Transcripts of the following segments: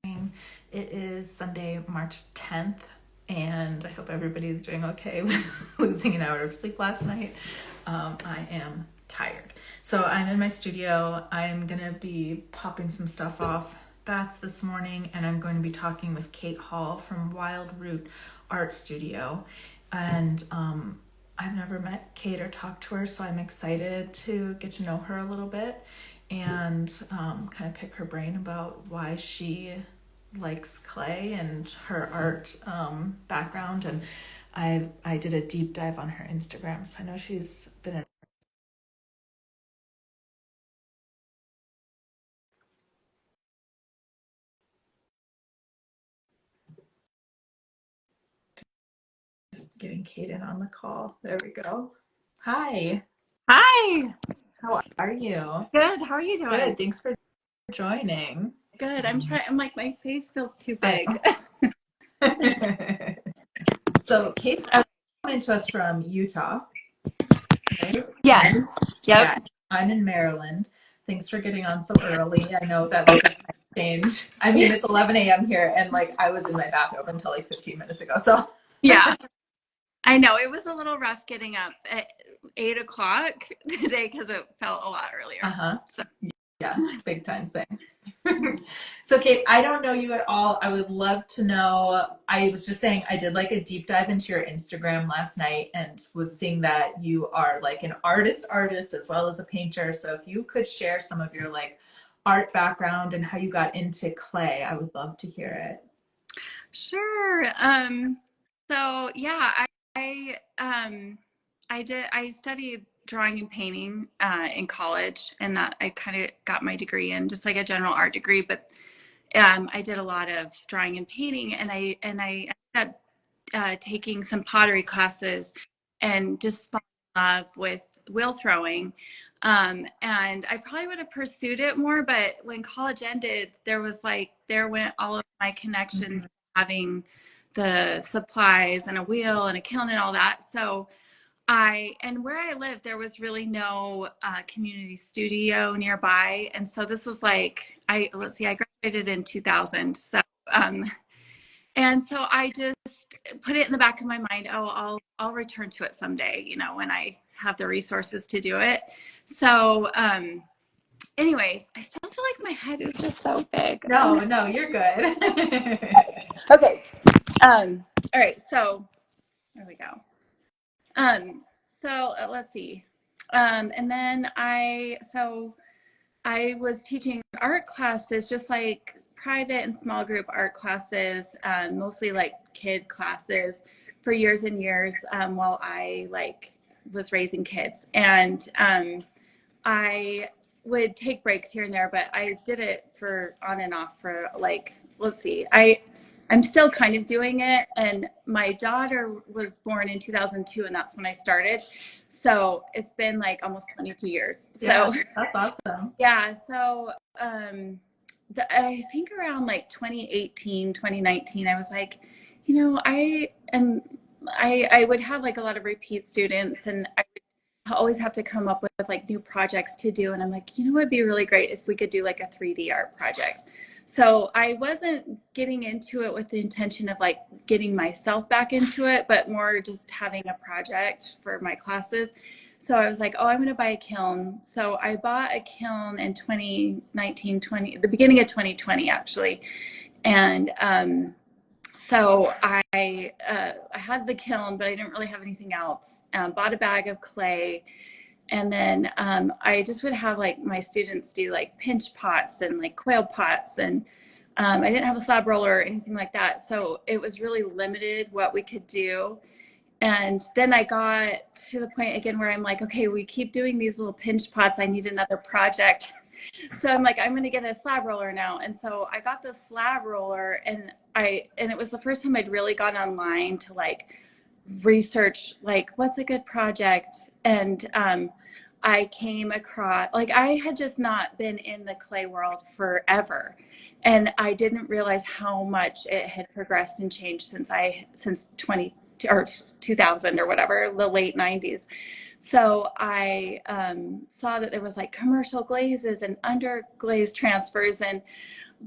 It is Sunday, March 10th, and I hope everybody's doing okay with losing an hour of sleep last night. I am tired. So I'm in my studio. I'm going to be popping some stuff off bats this morning, and I'm going to be talking with Kate Hall from Wild Root Art Studio. And I've never met Kate or talked to her, so I'm excited to get to know her a little bit and kind of pick her brain about why she likes clay and her art background. And I did a deep dive on her Instagram, so I know she's been just getting Kate in on the call. There we go. Hi, Hi. how are you? Good. How are you doing? Good, thanks for joining. Good. I'm trying. I'm like, my face feels too I big. know. So Kate's coming to us from Utah, right? Yes. And Yep. yeah, I'm in Maryland. Thanks for getting on so early. I know that with the time change. I mean, it's 11 a.m. here, and like I was in my bathrobe until like 15 minutes ago. So, Yeah. I know it was a little rough getting up at 8 o'clock today because it felt a lot earlier. uh-huh. So Yeah, big time same. So, Kate, I don't know you at all. I would love to know. I was just saying, I did like a deep dive into your Instagram last night and was seeing that you are like an artist as well as a painter. So, if you could share some of your like art background and how you got into clay, I would love to hear it. sure. So yeah, I studied drawing and painting in college, and that I kind of got my degree in just like a general art degree, but I did a lot of drawing and painting, and I ended up taking some pottery classes and just fell in love with wheel throwing. And I probably would have pursued it more, but when college ended, there went all of my connections Mhm. to having the supplies and a wheel and a kiln and all that. So and where I lived, there was really no community studio nearby. And so this was like, let's see, I graduated in 2000. Um, and so I just put it in the back of my mind, oh, I'll return to it someday, when I have the resources to do it. So, anyways, I still feel like my head is just so big. No, no, you're good. Okay. All right. So there we go. Um, let's see. And then I was teaching art classes, just like private and small group art classes, mostly like kid classes for years and years, while I like was raising kids. And I would take breaks here and there, but I did it for on and off for like, let's see, I'm still kind of doing it. And my daughter was born in 2002, and that's when I started. So it's been like almost 22 years. Yeah, So that's awesome. yeah, so I think around like 2018, 2019, I was like, I would have like a lot of repeat students, and I would always have to come up with like new projects to do. And I'm like, it'd be really great if we could do like a 3D art project. So I wasn't getting into it with the intention of like getting myself back into it, but more just having a project for my classes. So I was like, oh, I'm going to buy a kiln. So I bought a kiln in 2019, the beginning of 2020, actually. And so I had the kiln, but I didn't really have anything else. Bought a bag of clay, and then I just would have like my students do like pinch pots and like quail pots, and I didn't have a slab roller or anything like that, so it was really limited what we could do. And then I got to the point again where I'm like, okay, we keep doing these little pinch pots. I need another project. So I'm like, I'm going to get a slab roller now. And so I got the slab roller, and it was the first time I'd really gone online to like research, like, what's a good project. And I came across, like, I had just not been in the clay world forever. And I didn't realize how much it had progressed and changed since 20 or 2000 or whatever, the late 90s. So I saw that there was like commercial glazes and under glaze transfers, and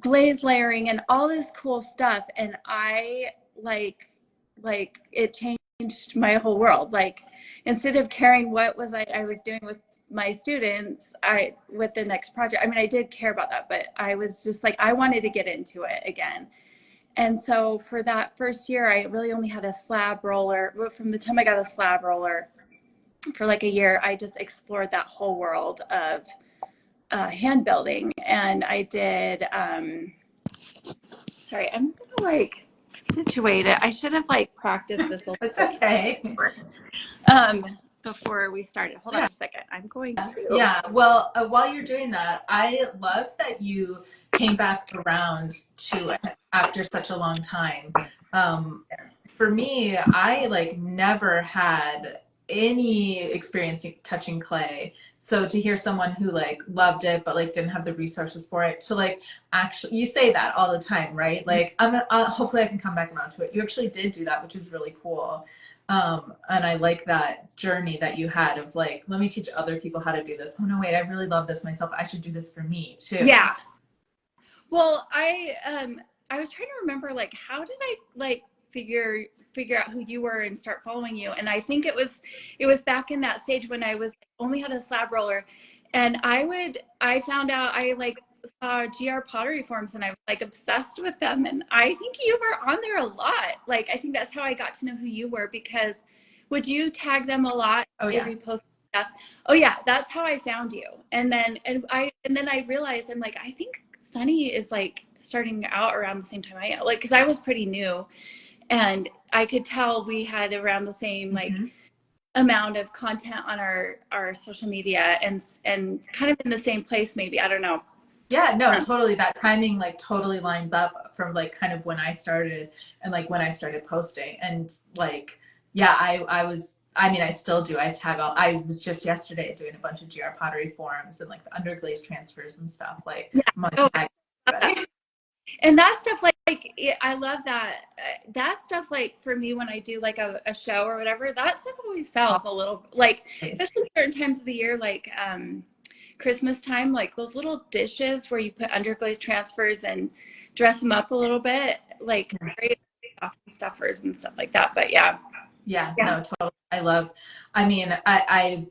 glaze layering and all this cool stuff. And I like it changed my whole world. Like instead of caring what was I was doing with my students, I with the next project. I mean, I did care about that, but I was just like I wanted to get into it again. And so for that first year, I really only had a slab roller. But from the time I got a slab roller for like a year, I just explored that whole world of hand building. And I did, sorry, I'm gonna like situate it. I should have like practiced this a little It's bit okay. um, before we started. Hold on Yeah. just a second. I'm going to. Yeah. Well, while you're doing that, I love that you came back around to it after such a long time. Um, for me, I like never had any experience touching clay. So to hear someone who like loved it but like didn't have the resources for it to like actually, you say that all the time, right? Like hopefully I can come back around to it. You actually did do that, which is really cool. And I like that journey that you had of like, let me teach other people how to do this. Oh no, wait, I really love this myself. I should do this for me too. Yeah. Well, I was trying to remember like how did I like figure out who you were and start following you. And I think it was back in that stage when I was only had a slab roller, and I found out I like saw GR pottery forums and I was like obsessed with them. And I think you were on there a lot. Like I think that's how I got to know who you were, because would you tag them a lot? Oh They yeah. repost stuff. Oh yeah, that's how I found you. And then I realized I'm like, I think Sunny is like starting out around the same time I am. Like, because I was pretty new, and I could tell we had around the same like Mm-hmm. amount of content on our social media, and kind of in the same place maybe. I don't know. Yeah, no, totally. That timing like totally lines up from like kind of when I started and like when I started posting. And like, yeah, I mean, I still do. I tag all, I was just yesterday doing a bunch of GR pottery forums and like the underglaze transfers and stuff. Like, Yeah. I'm Oh, like, tag I love that. everybody. And that stuff I love that that stuff like for me when I do like a show or whatever, that stuff always sells a little, like Always. especially certain times of the year, like Christmas time, like those little dishes where you put underglaze transfers and dress them up a little bit, like great stuffers and stuff like that. But yeah. Yeah, Yeah. no, totally. I mean, I've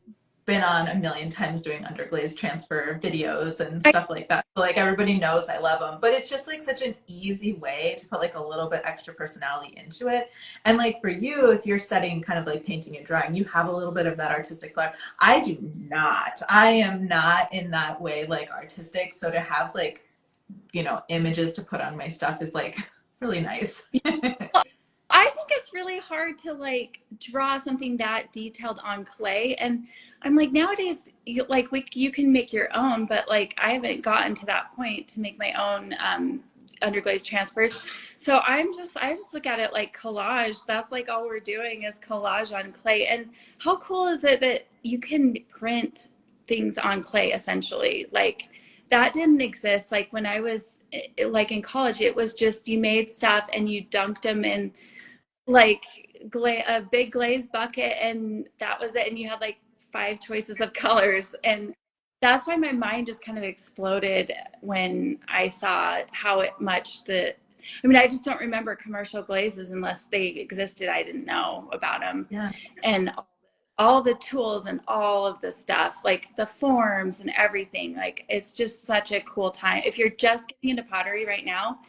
been on a million times doing underglaze transfer videos and stuff like that. So like everybody knows I love them, but it's just like such an easy way to put like a little bit extra personality into it. And like for you, if you're studying kind of like painting and drawing, you have a little bit of that artistic flair. I do not. I am not in that way like artistic. So to have like, images to put on my stuff is like really nice. I think it's really hard to like draw something that detailed on clay. And I'm like, nowadays, you can make your own, but like I haven't gotten to that point to make my own underglaze transfers. So I just look at it like collage. That's like all we're doing is collage on clay. And how cool is it that you can print things on clay essentially? Like that didn't exist. Like when I was like in college, it was just you made stuff and you dunked them in like a big glaze bucket, and that was it. And you had like five choices of colors, and that's why my mind just kind of exploded when I saw how much I mean, I just don't remember commercial glazes unless they existed. I didn't know about them. Yeah. And all the tools and all of the stuff, like the forms and everything, like it's just such a cool time. If you're just getting into pottery right now,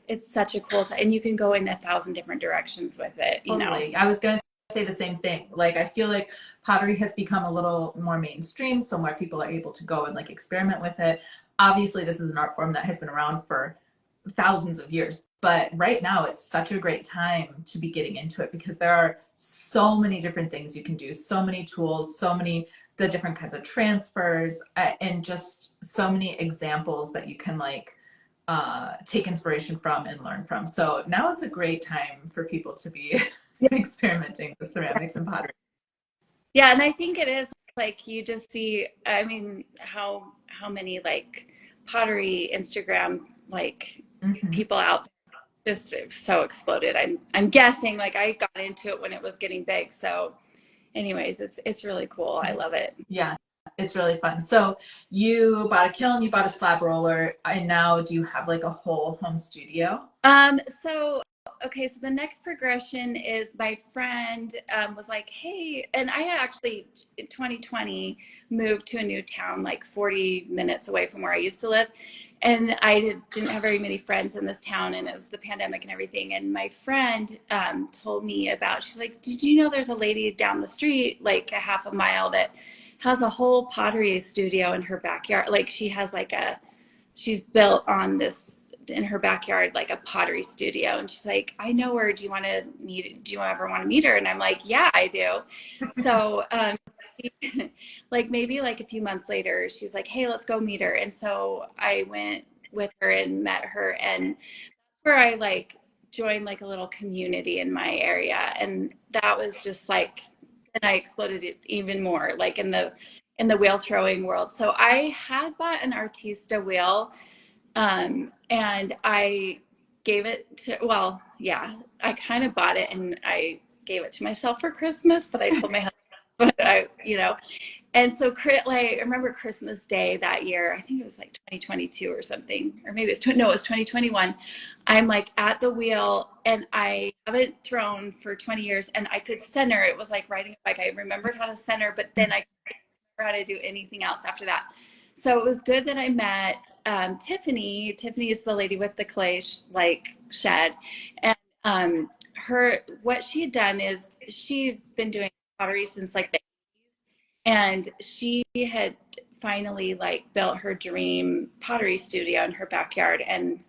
it's such a cool time, and you can go in 1,000 different directions with it, Totally. I was going to say the same thing. Like, I feel like pottery has become a little more mainstream, so more people are able to go and like experiment with it. Obviously, this is an art form that has been around for thousands of years, but right now it's such a great time to be getting into it because there are so many different things you can do, so many tools, so many the different kinds of transfers, and just so many examples that you can like take inspiration from and learn from. So now it's a great time for people to be experimenting with ceramics and pottery. Yeah, and I think it is like you just see, I mean, how many like pottery Instagram like Mm-hmm. people out there just so exploded. I'm guessing like I got into it when it was getting big. So anyways, it's really cool. I love it. Yeah, it's really fun. So you bought a kiln, you bought a slab roller, and now do you have like a whole home studio? So okay, so the next progression is my friend was like, hey, and I had actually in 2020 moved to a new town like 40 minutes away from where I used to live. And didn't have very many friends in this town, and it was the pandemic and everything. And my friend told me about, she's like, did you know there's a lady down the street, like a half a mile, that has a whole pottery studio in her backyard? Like she has she's built on this in her backyard, like a pottery studio. And she's like, I know her. Do you want to meet? Do you ever want to meet her? And I'm like, yeah, I do. So, like maybe like a few months later, she's like, hey, let's go meet her. And so I went with her and met her, and where I like joined like a little community in my area. And that was just like, and I exploded it even more, like in the wheel throwing world. So I had bought an Artista wheel, and I gave it to, well, yeah, I kind of bought it and I gave it to myself for Christmas, but I told my husband, and so like, I remember Christmas Day that year, I think it was like 2022 or something, or maybe no, it was 2021. I'm like at the wheel, and I haven't thrown for 20 years, and I could center. It was like riding a bike. I remembered how to center, but then I couldn't remember how to do anything else after that. So it was good that I met Tiffany. Tiffany is the lady with the clay shed, and what she had done is she'd been doing pottery since like the, and she had finally like built her dream pottery studio in her backyard. And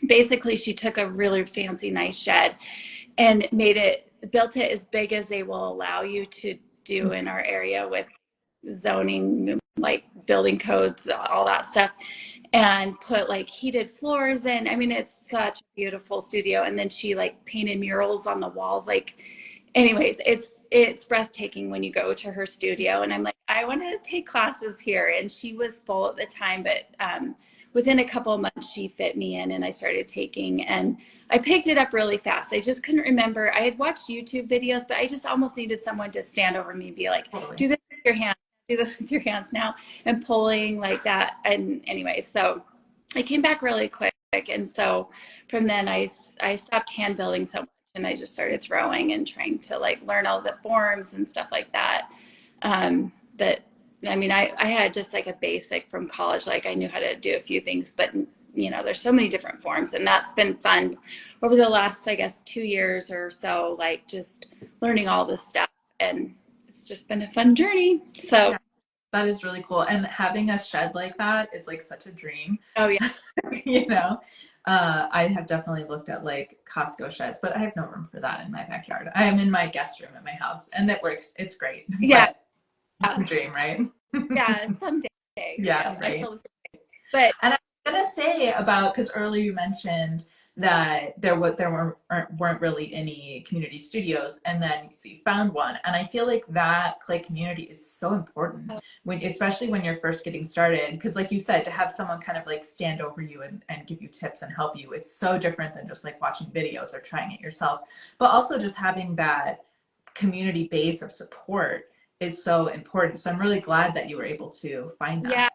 basically she took a really fancy nice shed and built it as big as they will allow you to do in our area with zoning, like building codes, all that stuff, and put like heated floors in. I mean, it's such a beautiful studio. And then she like painted murals on the walls. Like, anyways, it's breathtaking when you go to her studio. And I'm like, I want to take classes here. And she was full at the time, but within a couple of months, she fit me in, and I started taking, and I picked it up really fast. I just couldn't remember. I had watched YouTube videos, but I just almost needed someone to stand over me and be like, do this with your hands, do this with your hands now, and pulling like that. And anyway, so I came back really quick. And so from then I stopped hand building so much, and I just started throwing and trying to like learn all the forms and stuff like that. I mean, I had just like a basic from college, like I knew how to do a few things, but there's so many different forms, and that's been fun over the last, I guess, 2 years or so, like just learning all this stuff, and it's just been a fun journey. So yeah, that is really cool. And having a shed like that is like such a dream. oh yeah. I have definitely looked at like Costco sheds, but I have no room for that in my backyard. I am in my guest room at my house, and that works. It's great. Yeah. Dream, right? Yeah, someday. Yeah, right. But and I'm gonna say about, because earlier you mentioned that there weren't really any community studios, and then so you found one, and I feel like that clay community is so important especially when you're first getting started, because like you said, to have someone kind of like stand over you and give you tips and help you, it's so different than just like watching videos or trying it yourself. But also just having that community base of support is so important. So I'm really glad that you were able to find that.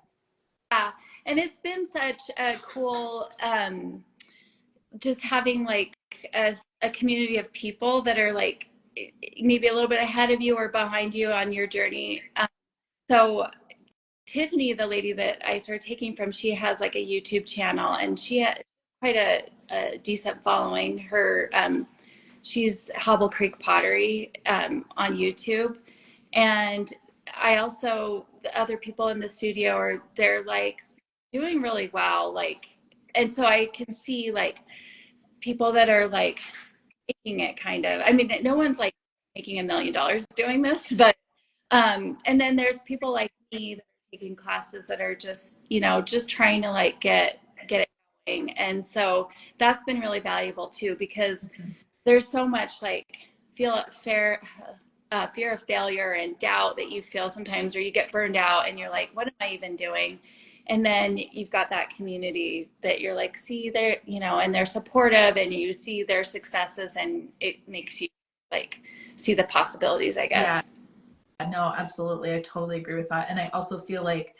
Yeah. And it's been such a cool, just having like a community of people that are like maybe a little bit ahead of you or behind you on your journey. So Tiffany, the lady that I started taking from, she has like a YouTube channel, and she had quite a decent following. She's Hobble Creek Pottery on YouTube. And I also, the other people in the studio they're like doing really well. Like, and so I can see like people that are like making it kind of, I mean, no one's like making $1 million doing this, but, and then there's people like me that are taking classes that are just, just trying to like get it going. And so that's been really valuable too, because there's so much like fear of failure and doubt that you feel sometimes, or you get burned out and you're like, what am I even doing? And then you've got that community that you're like, see, they're, and they're supportive, and you see their successes, and it makes you like see the possibilities, I guess. no, absolutely. I totally agree with that. And I also feel like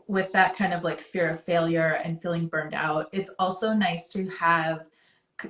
with that kind of like fear of failure and feeling burned out, it's also nice to have,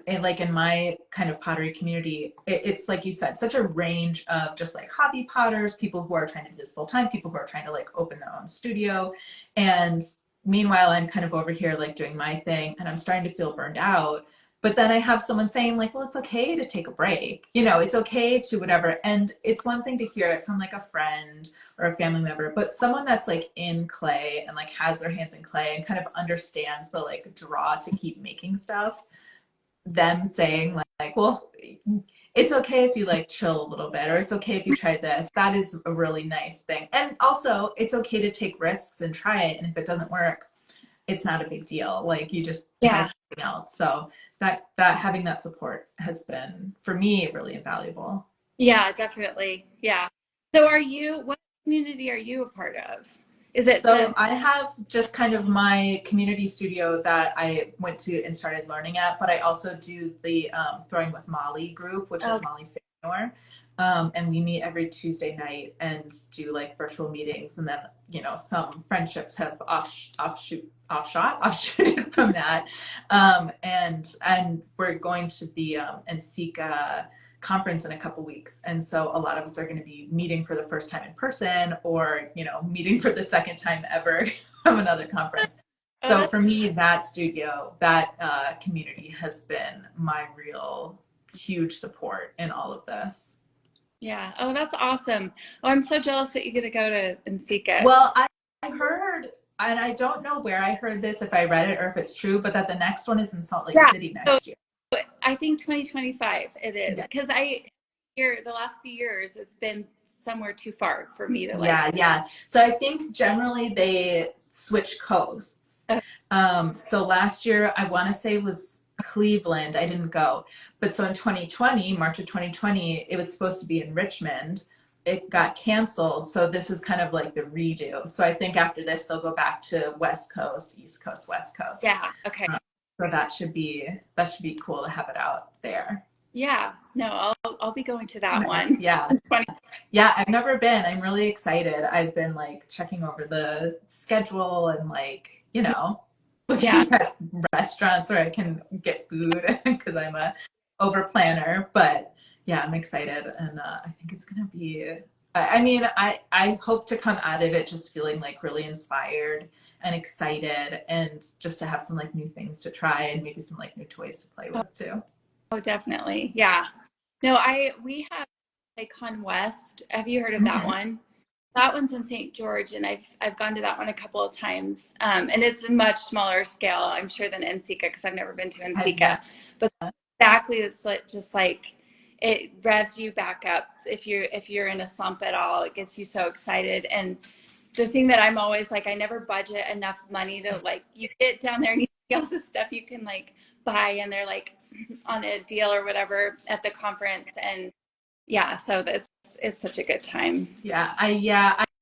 and like in my kind of pottery community, it's like you said, such a range of just like hobby potters, people who are trying to do this full time, people who are trying to like open their own studio. And meanwhile, I'm kind of over here like doing my thing and I'm starting to feel burned out. But then I have someone saying, like, well, it's okay to take a break. You know, it's okay to whatever. And it's one thing to hear it from like a friend or a family member, but someone that's like in clay and like has their hands in clay and kind of understands the like draw to keep making stuff, them saying like, well, it's okay if you like chill a little bit, or it's okay if you try this. That is a really nice thing. And also, it's okay to take risks and try it. And if it doesn't work, it's not a big deal. Like you just try Yeah. something else. So that having that support has been for me really invaluable. Yeah, definitely. Yeah. So what community are you a part of? Is it So the, I have just kind of my community studio that I went to and started learning at, but I also do the Throwing with Molly group, which is oh, Molly Senior. And we meet every Tuesday night and do like virtual meetings. And then, you know, some friendships have offshooted from that. And we're going to the NSECA conference in a couple weeks, and so a lot of us are going to be meeting for the first time in person, or you know, meeting for the second time ever from another conference. oh, So that's, for me, that studio, that community has been my real huge support in all of this. yeah. Oh, that's awesome. Oh, I'm so jealous that you get to go to NSECA. Well, I heard, and I don't know where I heard this, if I read it or if it's true, but that the next one is in Salt Lake Yeah. City So next year. I think 2025 it is Yeah. because the last few years it's been somewhere too far for me to like. Yeah. So I think generally they switch coasts. Uh, So last year, I want to say was Cleveland. I didn't go. But so in 2020, March of 2020, it was supposed to be in Richmond. It got canceled. So this is kind of like the redo. So I think after this, they'll go back to West Coast, East Coast, West Coast. yeah. Okay. So that should be cool to have it out there. Yeah. No, I'll be going to that one. Yeah. 20. Yeah, I've never been. I'm really excited. I've been like checking over the schedule and like, you know, Yeah. looking at restaurants where I can get food because I'm a over planner. But yeah, I'm excited, and I think it's gonna be. I mean, I hope to come out of it just feeling like really inspired and excited, and just to have some like new things to try and maybe some like new toys to play with too. Oh, definitely. Yeah. No, we have like Con West. Have you heard of that Hmm. one? That one's in St. George, and I've gone to that one a couple of times. And it's a much smaller scale, I'm sure, than NSECA because I've never been to I've never. NSECA. But exactly, it's like, just like it revs you back up if you're in a slump at all. It gets you so excited. And the thing that I'm always like, I never budget enough money to like, you get down there and you see all the stuff you can like buy, and they're like on a deal or whatever at the conference. And yeah, so it's such a good time.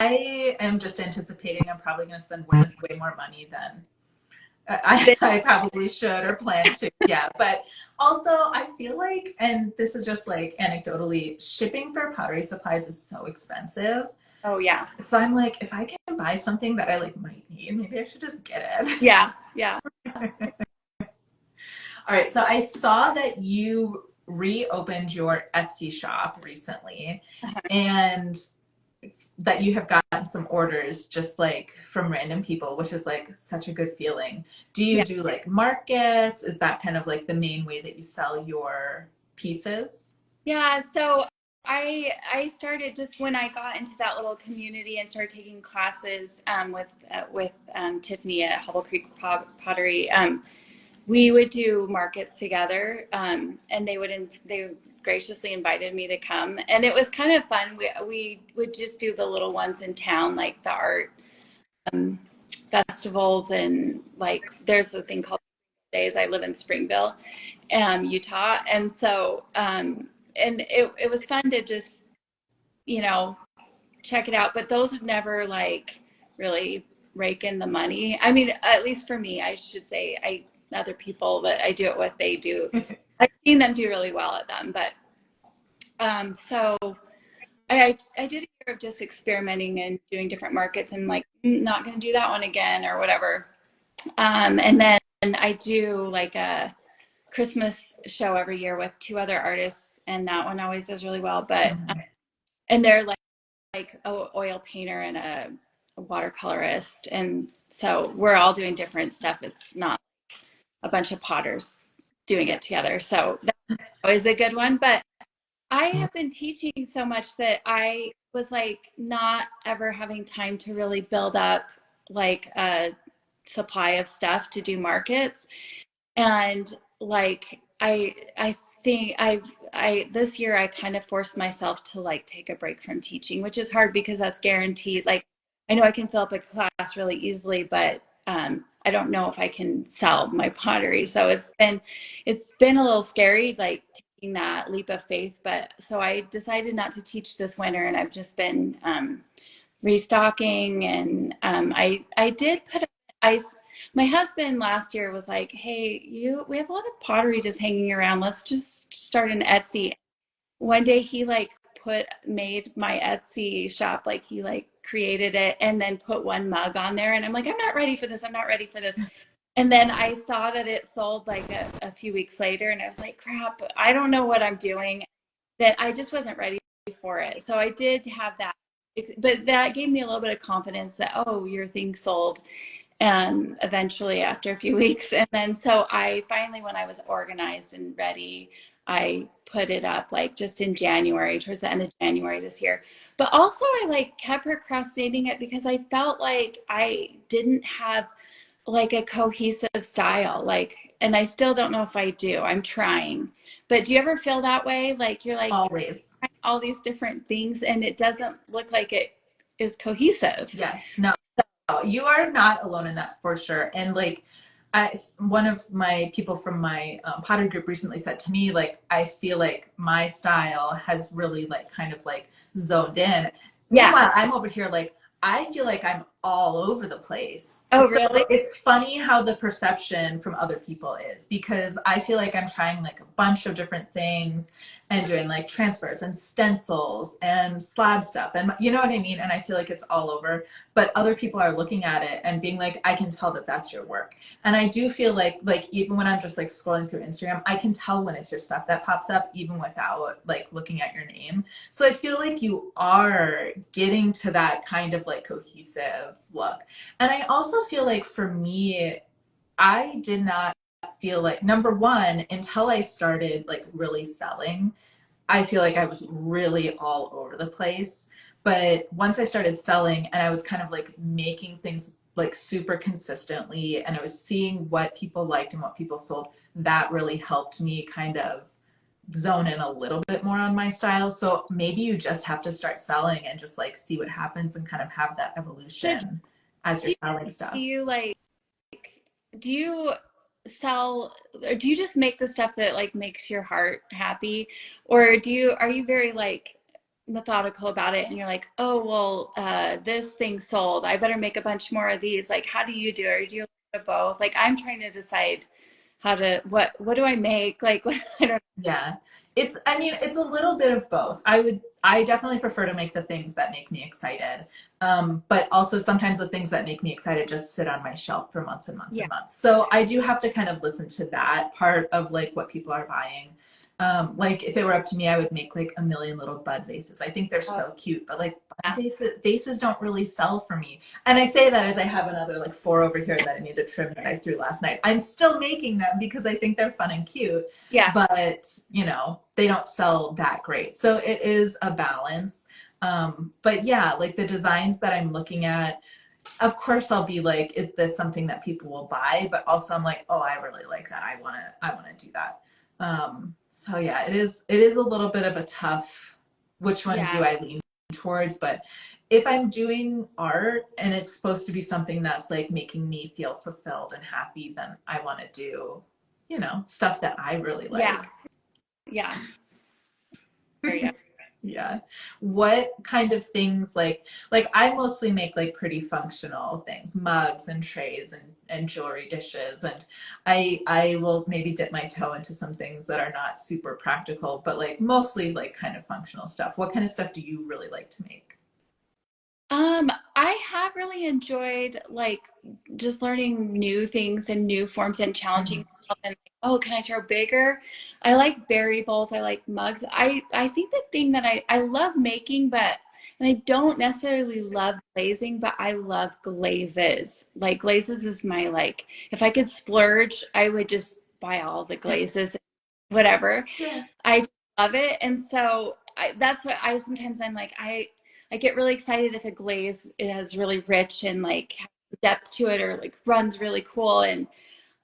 I am just anticipating I'm probably going to spend way more money than I probably should or plan to. Yeah, but also I feel like, and this is just like anecdotally, shipping for pottery supplies is so expensive. Oh yeah. So I'm like, if I can buy something that I like might need, maybe I should just get it. Yeah, yeah. All right, so I saw that you reopened your Etsy shop recently, and that you have gotten some orders just like from random people, which is like such a good feeling. Do you Yeah. do like markets? Is that kind of like the main way that you sell your pieces? Yeah, so I started just when I got into that little community and started taking classes with Tiffany at Hubble Creek Pottery. We would do markets together, and they graciously invited me to come, and it was kind of fun. We would just do the little ones in town, like the art um, festivals, and like there's a thing called Days. I live in Springville, Utah, and so and it was fun to just you know check it out. But those have never like really rake in the money. I mean, at least for me, I should say. Other people that I do it with, they do. I've seen them do really well at them, but so I did a year of just experimenting and doing different markets and like not going to do that one again or whatever. And then I do like a Christmas show every year with two other artists, and that one always does really well. But Mhm. and they're like a oil painter and a watercolorist, and so we're all doing different stuff. It's not a bunch of potters doing it together. So that's always a good one. But I have been teaching so much that I was like not ever having time to really build up like a supply of stuff to do markets. And like I think I this year I kind of forced myself to like take a break from teaching, which is hard because that's guaranteed. Like I know I can fill up a class really easily, but I don't know if I can sell my pottery. So it's been a little scary, like taking that leap of faith. But so I decided not to teach this winter, and I've just been restocking. And I did put I my husband last year was like, "Hey, we have a lot of pottery just hanging around. Let's just start an Etsy." One day he like made my Etsy shop, like he like created it and then put one mug on there, and I'm like, "I'm not ready for this. I'm not ready for this." And then I saw that it sold like a few weeks later, and I was like, "Crap, I don't know what I'm doing." That I just wasn't ready for it. So I did have that, but that gave me a little bit of confidence that, oh, your thing sold. And eventually after a few weeks, and then so I finally, when I was organized and ready, I put it up like just in January, towards the end of January this year. But also I like kept procrastinating it because I felt like I didn't have like a cohesive style, like, and I still don't know if I do. I'm trying. But do you ever feel that way, like you're like Always. trying all these different things and it doesn't look like it is cohesive? Yes. No, you are not alone in that for sure. And like, one of my people from my pottery group recently said to me, like, I feel like my style has really like kind of like zoned in. Yeah. Meanwhile, I'm over here like, I feel like I'm all over the place. Oh, So really? it's funny how the perception from other people is, because I feel like I'm trying like a bunch of different things and doing like transfers and stencils and slab stuff. And you know what I mean? And I feel like it's all over, but other people are looking at it and being like, I can tell that that's your work. And I do feel like even when I'm just like scrolling through Instagram, I can tell when it's your stuff that pops up even without like looking at your name. So I feel like you are getting to that kind of like cohesive look. And I also feel like for me, I did not feel like, number one, until I started like really selling, I feel like I was really all over the place. But once I started selling and I was kind of like making things like super consistently and I was seeing what people liked and what people sold, that really helped me kind of zone in a little bit more on my style. So maybe you just have to start selling and just like see what happens and kind of have that So evolution as you're selling do stuff. you like, do you sell, or do you just make the stuff that like makes your heart happy? Or are you very like methodical about it and you're like, oh, well, this thing sold. I better make a bunch more of these. Like, how do you do it? Or do you do both? Like, I'm trying to decide what do I make? Like, I don't. Yeah. I mean, it's a little bit of both. I definitely prefer to make the things that make me excited. But also sometimes the things that make me excited just sit on my shelf for months and months Yeah. and months. So I do have to kind of listen to that part of like what people are buying. Like if it were up to me, I would make like a million little bud vases. I think they're so cute, but like bud vases don't really sell for me. And I say that as I have another like four over here that I need to trim that I threw last night. I'm still making them because I think they're fun and cute, Yeah. but you know, they don't sell that great. So it is a balance. But yeah, like the designs that I'm looking at, of course I'll be like, is this something that people will buy? But also I'm like, oh, I really like that. I wanna do that. So yeah, it is a little bit of a tough, which one Yeah. do I lean towards? But if I'm doing art and it's supposed to be something that's like making me feel fulfilled and happy, then I want to do, stuff that I really Yeah. like. Yeah. There you go. Yeah. What kind of things like I mostly make like pretty functional things, mugs and trays and jewelry dishes, and I will maybe dip my toe into some things that are not super practical, but like mostly like kind of functional stuff. What kind of stuff do you really like to make? I have really enjoyed like just learning new things and new forms and challenging Mhm. myself and like, oh, can I throw bigger? I like berry bowls, I like mugs. I think the thing that I love making, but and I don't necessarily love glazing, but I love glazes. Like glazes is my like if I could splurge, I would just buy all the glazes, whatever. Yeah. I just love it. And so that's what I sometimes I'm like, I get really excited if a glaze it has really rich and like depth to it or like runs really cool.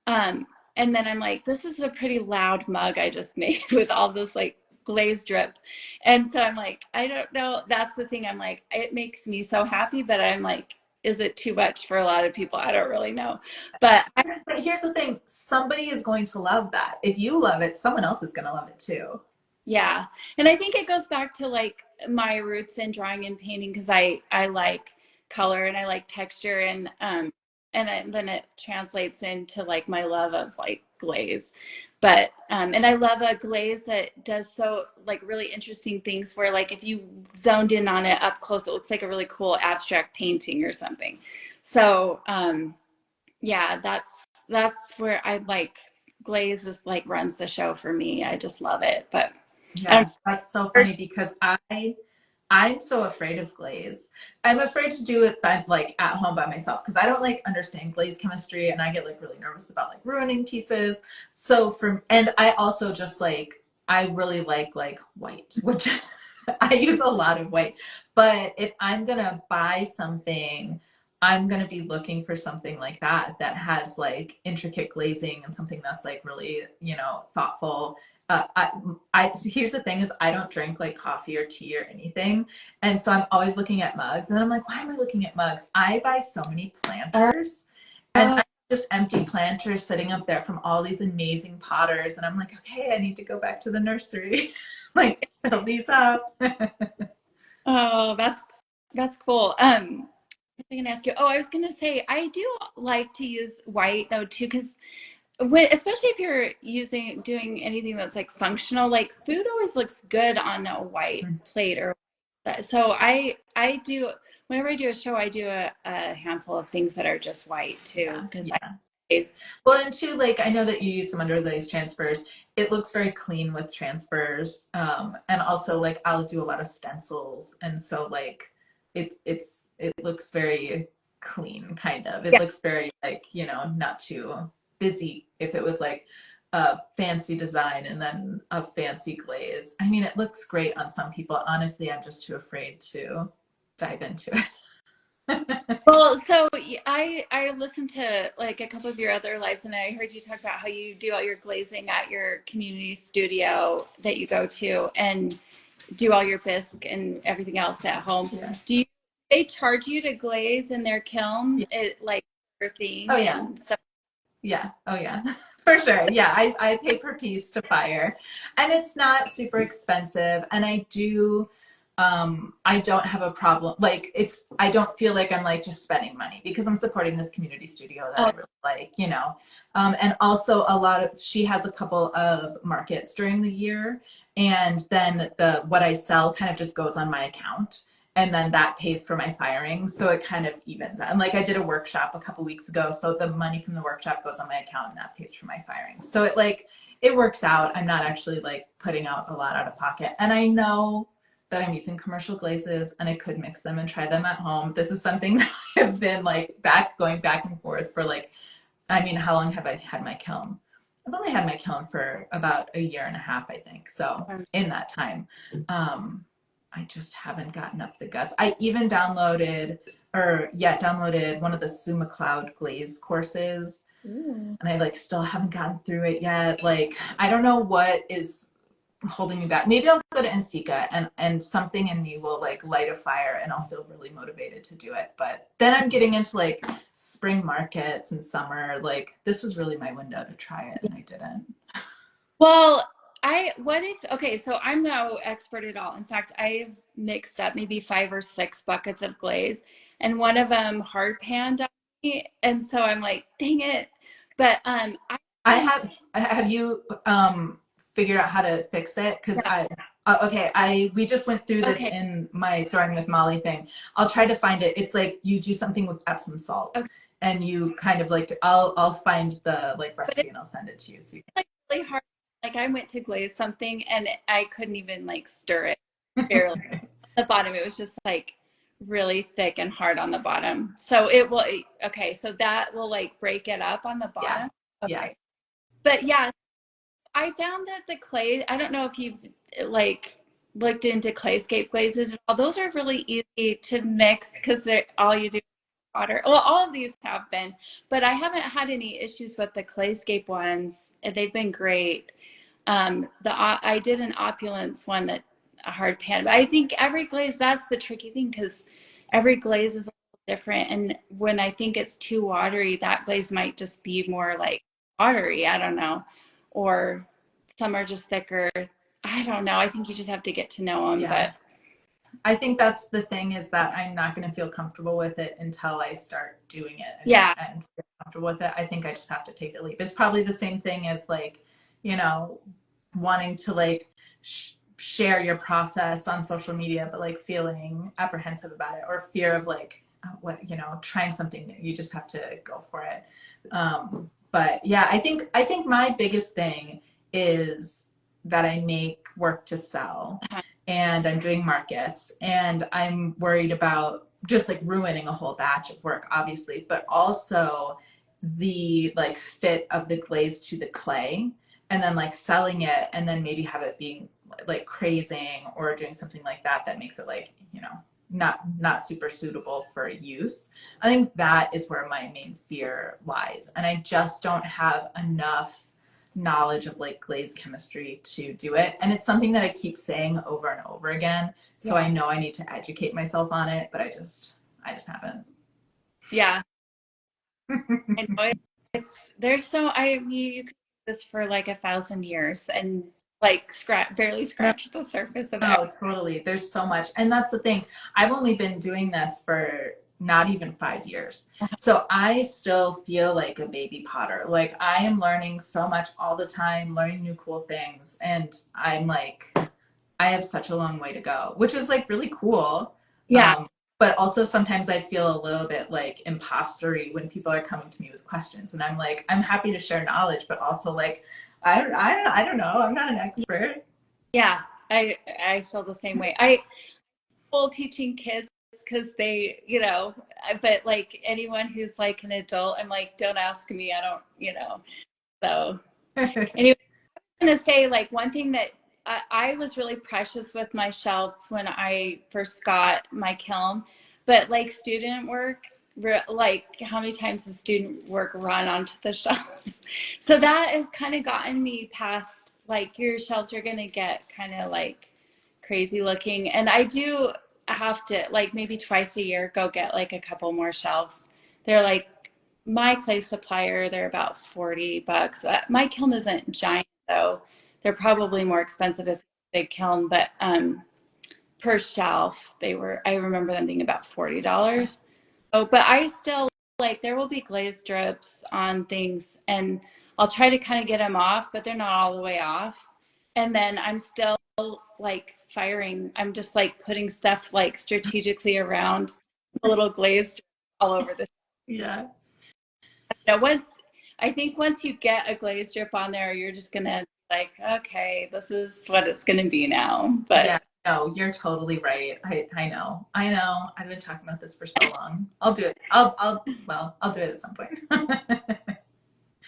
Um and then I'm like, this is a pretty loud mug I just made with all this like glaze drip. And so I'm like, I don't know. That's the thing. I'm like, it makes me so happy, but I'm like, is it too much for a lot of people? I don't really know. But But here's the thing, somebody is going to love that. If you love it, someone else is going to love it too. yeah. And I think it goes back to like my roots in drawing and painting because I like color and I like texture then it translates into like my love of like glaze. But and I love a glaze that does so like really interesting things where like if you zoned in on it up close, it looks like a really cool abstract painting or something. So yeah, that's where I like glaze is like runs the show for me. I just love it. But I Yeah, don't that's so know. funny because I'm so afraid of glaze. I'm afraid to do it by like at home by myself because I don't like understand glaze chemistry and I get like really nervous about like ruining pieces. So from and I also just I really like white, which I use a lot of white. But if I'm gonna buy something, I'm gonna be looking for something like that has like intricate glazing and something that's like really, thoughtful. Here's the thing is I don't drink like coffee or tea or anything. And so I'm always looking at mugs and I'm like, why am I looking at mugs? I buy so many planters and Oh, I just empty planters sitting up there from all these amazing potters. And I'm like, okay, I need to go back to the nursery, like fill these up. oh, that's cool. What was I gonna ask you? Oh, I was gonna say I do like to use white though too, because especially if you're doing anything that's like functional, like food always looks good on a white plate or that. So I do whenever I do a show, I do a handful of things that are just white too, Yeah, because yeah. I Well, and two, like I know that you use some underlays transfers. It looks very clean with transfers. And also like I'll do a lot of stencils, and so like it looks very clean, kind of. It yeah. looks very like, not too busy if it was like a fancy design and then a fancy glaze. I mean, it looks great on some people. Honestly, I'm just too afraid to dive into it. Well, so I listened to like a couple of your other lives, and I heard you talk about how you do all your glazing at your community studio that you go to, and do all your bisque and everything else at home. Yeah. Do you they charge you to glaze in their kiln, Yeah. it like your Oh theme yeah. and stuff? Yeah. Oh, yeah. For sure. Yeah. I pay per piece to fire and it's not super expensive. And I don't have a problem. Like I don't feel like I'm like just spending money because I'm supporting this community studio that Oh, I really like. And also she has a couple of markets during the year. And then what I sell kind of just goes on my account and then that pays for my firing, so it kind of evens out. And like I did a workshop a couple weeks ago, so the money from the workshop goes on my account and that pays for my firing, so it works out. I'm not actually like putting out a lot out of pocket, and I know that I'm using commercial glazes and I could mix them and try them at home. This is something that I've been like going back and forth for like, I mean, how long have I had my kiln? I've only had my kiln for about a year and a half, I think. So in that time, um, I just haven't gotten up the guts. I even downloaded one of the Sue McLeod glaze courses, ooh. and I like still haven't gotten through it yet. Like I don't know what is holding me back. Maybe I'll go to NCECA and something in me will like light a fire and I'll feel really motivated to do it. But then I'm getting into like spring markets and summer. Like this was really my window to try it and I didn't. Well, Okay, so I'm no expert at all. In fact, I've mixed up maybe 5 or 6 buckets of glaze, and one of them hard panned on me, and so I'm like, dang it. But I I haven't, have you figured out how to fix it? Because yeah, okay, we just went through this okay, in my throwing with Molly thing. I'll try to find it. It's like you do something with Epsom salt, okay. and you kind of like I'll find the like But recipe it's and I'll send it to you. So you like really hard. Like I went to glaze something and I couldn't even like stir it barely. can. The bottom, it was just like really thick and hard on the bottom. So it will, okay, so that will like break it up on the Yeah, bottom. yeah. Okay. But yeah, I found that the clay, I don't know if you've like looked into clayscape glazes at all. Those are really easy to mix because they're all you do is water. Well, all of these have been, but I haven't had any issues with the clayscape ones. They've been great. I did an opulence one that a hard pan, but I think every glaze, that's the tricky thing because every glaze is a little different. And when I think it's too watery, that glaze might just be more like watery. I don't know. Or some are just thicker. I don't know. I think you just have to get to know them. Yeah. But I think that's the thing is that I'm not going to feel comfortable with it until I start doing it yeah, and feel comfortable with it. I think I just have to take the leap. It's probably the same thing as like, you know, wanting to like share your process on social media, but like feeling apprehensive about it or fear of like, what, trying something new. You just have to go for it. But yeah, I think my biggest thing is that I make work to sell and I'm doing markets and I'm worried about just like ruining a whole batch of work, obviously, but also the like fit of the glaze to the clay and then like selling it and then maybe have it being like crazing or doing something like that that makes it like, not super suitable for use. I think that is where my main fear lies. And I just don't have enough knowledge of like glaze chemistry to do it. And it's something that I keep saying over and over again. So yeah, I know I need to educate myself on it, but I just haven't. yeah. I know there's so I mean you could do this for like 1,000 years and like barely No, scratch the surface of it. no, totally. There's so much. And that's the thing. I've only been doing this for not even 5 years. So I still feel like a baby potter. Like I am learning so much all the time, learning new cool things. And I'm like, I have such a long way to go, which is like really cool. Yeah, Um, but also sometimes I feel a little bit like impostery when people are coming to me with questions, and I'm like, I'm happy to share knowledge, but also like, I don't know, I'm not an expert. yeah. I feel the same way. I full teaching kids because they, but like anyone who's like an adult, I'm like, don't ask me. I don't, So anyway, I'm gonna say like one thing that I was really precious with my shelves when I first got my kiln, but like student work, like how many times does student work run onto the shelves? So that has kind of gotten me past like your shelves are gonna get kind of like crazy looking, and I do have to like maybe twice a year go get like a couple more shelves. They're like my clay supplier, they're about $40. My kiln isn't giant though. They're probably more expensive if it's a big kiln, but per shelf, I remember them being about $40. Oh, but I still like there will be glaze drips on things and I'll try to kind of get them off, but they're not all the way off. And then I'm still like firing. I'm just like putting stuff like strategically around a little glaze all over the Yeah. once I think once you get a glaze drip on there, you're just gonna like, okay, this is what it's gonna be now. Yeah, But no, you're totally right. I know. I know. I've been talking about this for so long. I'll do it. I'll do it at some point.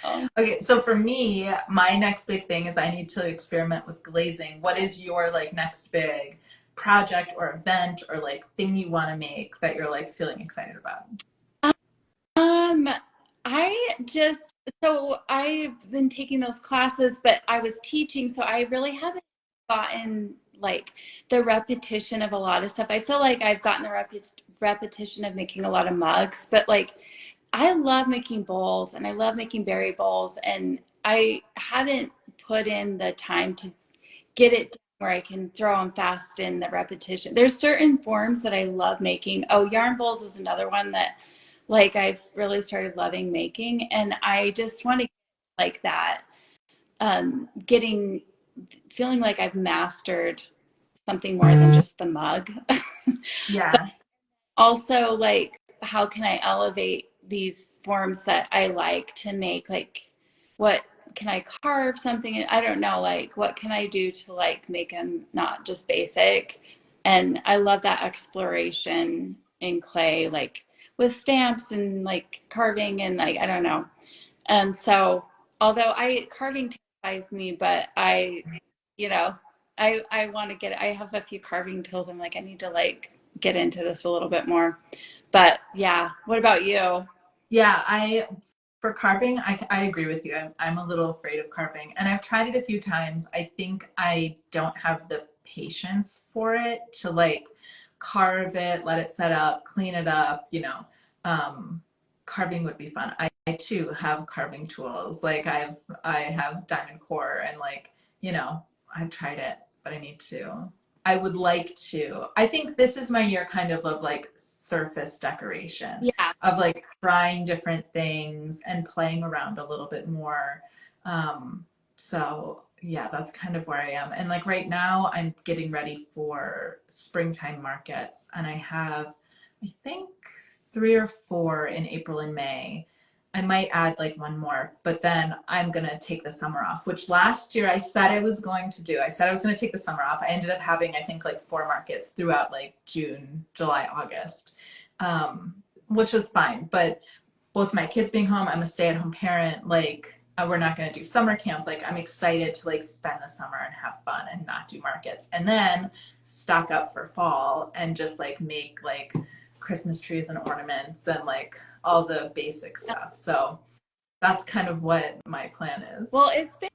oh, Okay, so for me, my next big thing is I need to experiment with glazing. What is your like next big project or event or like thing you want to make that you're like feeling excited about? um, I just so I've been taking those classes, but I was teaching, so I really haven't gotten like the repetition of a lot of stuff. I feel like I've gotten the repetition of making a lot of mugs, but like I love making bowls and I love making berry bowls, and I haven't put in the time to get it done where I can throw them fast in the repetition. There's certain forms that I love making. Oh, yarn bowls is another one that like I've really started loving making, and I just want to like that, getting feeling like I've mastered something more than just the mug. Yeah. Also, like, how can I elevate these forms that I like to make? Like, what can I carve something? I don't know. Like, what can I do to like make them not just basic? And I love that exploration in clay, like with stamps and like carving and like I don't know. So although I carving terrifies me, but you know, I want to get. I have a few carving tools. I'm like, I need to like get into this a little bit more. But yeah, what about you? Yeah, for carving, I agree with you. I'm a little afraid of carving, and I've tried it a few times. I think I don't have the patience for it to like carve it, let it set up, clean it up, you know. Carving would be fun. I too have carving tools. Like I have diamond core and like, you know, I've tried it, but I need to. I would like to. I think this is my year kind of like surface decoration, Yeah. of like trying different things and playing around a little bit more. So yeah, that's kind of where I am. And like right now, I'm getting ready for springtime markets, and I have, I think, 3 or 4 in April and May. I might add like one more, but then I'm gonna take the summer off, which last year I said I was going to do. I said I was gonna take the summer off. I ended up having, I think, like 4 markets throughout like June, July, August, which was fine. But both my kids being home, I'm a stay-at-home parent. Like, we're not gonna do summer camp. Like, I'm excited to like spend the summer and have fun and not do markets, and then stock up for fall and just like make like Christmas trees and ornaments and like all the basic stuff. So that's kind of what my plan is. Well, it's been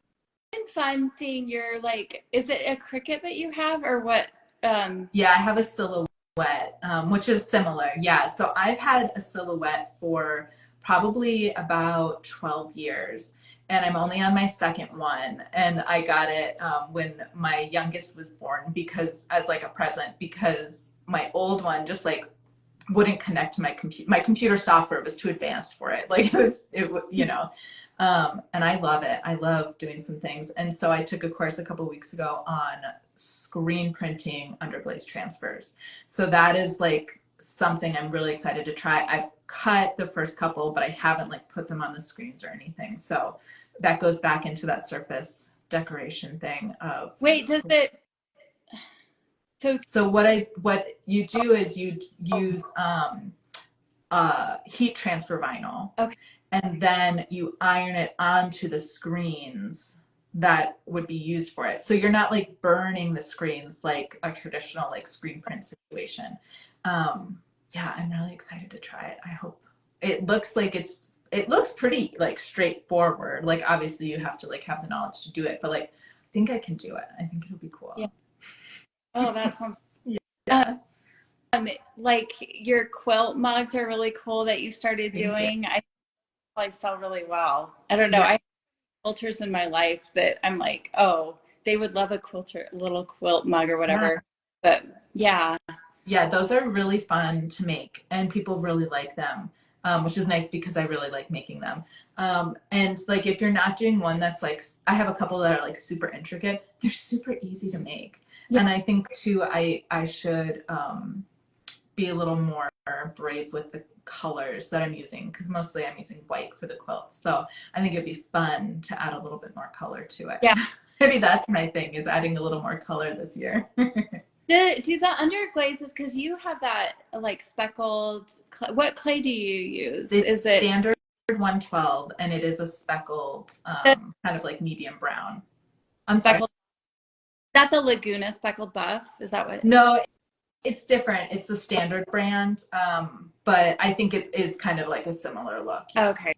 fun seeing your like. Is it a cricket that you have or what? Yeah, I have a silhouette, which is similar. Yeah, so I've had a silhouette for probably about 12 years, and I'm only on my second one. And I got it when my youngest was born, because as like a present, because my old one just like wouldn't connect to my computer. My computer software was too advanced for it. Like you know. And I love it. I love doing some things. And so I took a course a couple of weeks ago on screen printing underglaze transfers. So that is like something I'm really excited to try. I've cut the first couple, but I haven't like put them on the screens or anything. So that goes back into that surface decoration thing of. Wait, does it? So So what you do is you use heat transfer vinyl, okay, and then you iron it onto the screens that would be used for it. So you're not like burning the screens like a traditional like screen print situation. Yeah, I'm really excited to try it. I hope it looks like it looks pretty like straightforward. Like obviously you have to like have the knowledge to do it, but like I think I can do it. I think it'll be yeah. cool. Oh, that sounds. Yeah. Like your quilt mugs are really cool that you started Thank you. doing. I like sell really well. I don't know. Yeah. I have quilters in my life that I'm like, oh, they would love a quilter, little quilt mug or Yeah. whatever. But yeah, Yeah, those are really fun to make, and people really like them, which is nice because I really like making them. And like, if you're not doing one that's like, I have a couple that are like super intricate. They're super easy to make, yeah, and I think too, I should be a little more brave with the colors that I'm using, because mostly I'm using white for the quilts. So I think it'd be fun to add a little bit more color to it. yeah. Maybe that's my thing, is adding a little more color this year. Do the underglazes because you have that like speckled. What clay do you use? It's Is it standard 112, and it is a speckled, the kind of like medium brown. I'm sorry. speckled? Is that the Laguna speckled buff? Is that what? No, it's different. It's the standard brand, but I think it is kind of like a similar look. Yeah. Okay.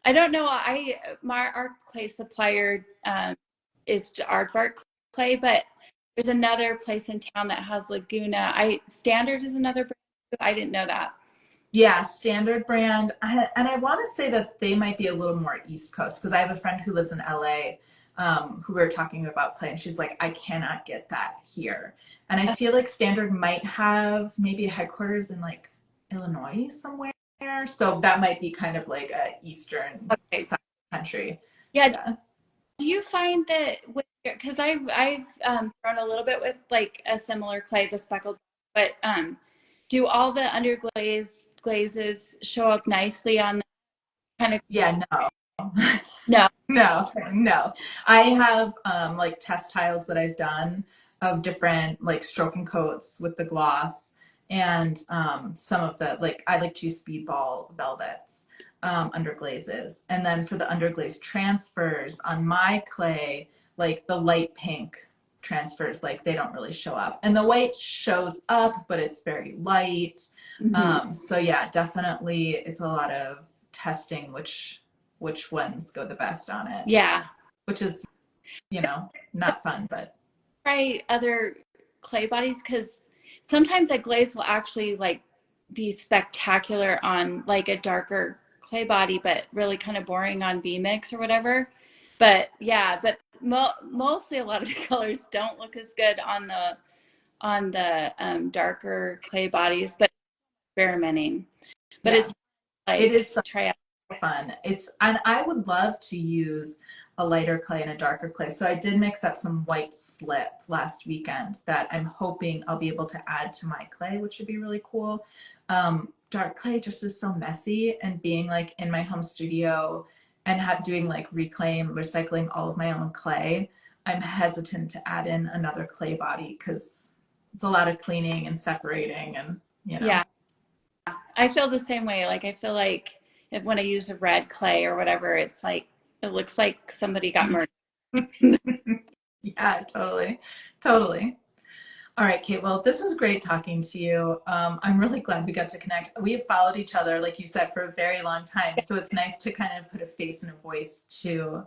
I don't know. Our clay supplier is Aardvark clay, but there's another place in town that has Laguna. I Standard is another brand. I didn't know that. Yeah, standard brand. And I want to say that they might be a little more East Coast, because I have a friend who lives in LA. who we were talking about clay, and she's like, I cannot get that here. And I feel like Standard might have maybe a headquarters in like Illinois somewhere. So that might be kind of like a eastern Okay. side of the country. Yeah. Yeah. Do you find that with, because I've thrown a little bit with like a similar clay, the speckled, but do all the underglaze glazes show up nicely on the kind of? Yeah, no. No. No. I have like test tiles that I've done of different like stroke and coats with the gloss, and some of the like I like to use speedball velvets under glazes. And then for the underglaze transfers on my clay, like the light pink transfers, like they don't really show up. And the white shows up, but it's very light. So yeah, definitely it's a lot of testing which ones go the best on it. Yeah. Which is, not fun, but Try other clay bodies, because sometimes a glaze will actually like be spectacular on like a darker clay body, but really kind of boring on V-Mix or whatever. But yeah, but mostly a lot of the colors don't look as good on the darker clay bodies, but experimenting. But yeah, it's like it is so try out. fun. And I would love to use a lighter clay and a darker clay. So I did mix up some white slip last weekend that I'm hoping I'll be able to add to my clay, which would be really cool. Dark clay just is so messy, and being like in my home studio and doing like reclaim, recycling all of my own clay, I'm hesitant to add in another clay body because it's a lot of cleaning and separating and Yeah, I feel the same way. Like I feel like when I use a red clay or whatever, it's like it looks like somebody got murdered. Yeah, totally. Totally. All right, Kate. Well, this was great talking to you. I'm really glad we got to connect. We have followed each other, like you said, for a very long time. So it's nice to kind of put a face and a voice to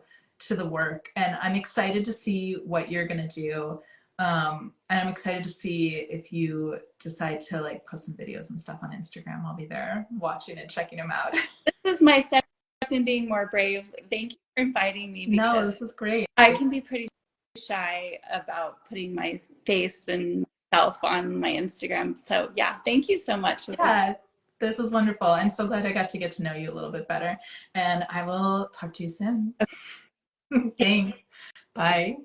the work. And I'm excited to see what you're gonna do. And I'm excited to see if you decide to like post some videos and stuff on Instagram. I'll be there watching and checking them out. This is my step in being more brave. Thank you for inviting me, No, because this is great. I can be pretty shy about putting my face and myself on my Instagram. So yeah, thank you so much. This was wonderful. I'm so glad I got to get to know you a little bit better. And I will talk to you soon. Thanks. Bye.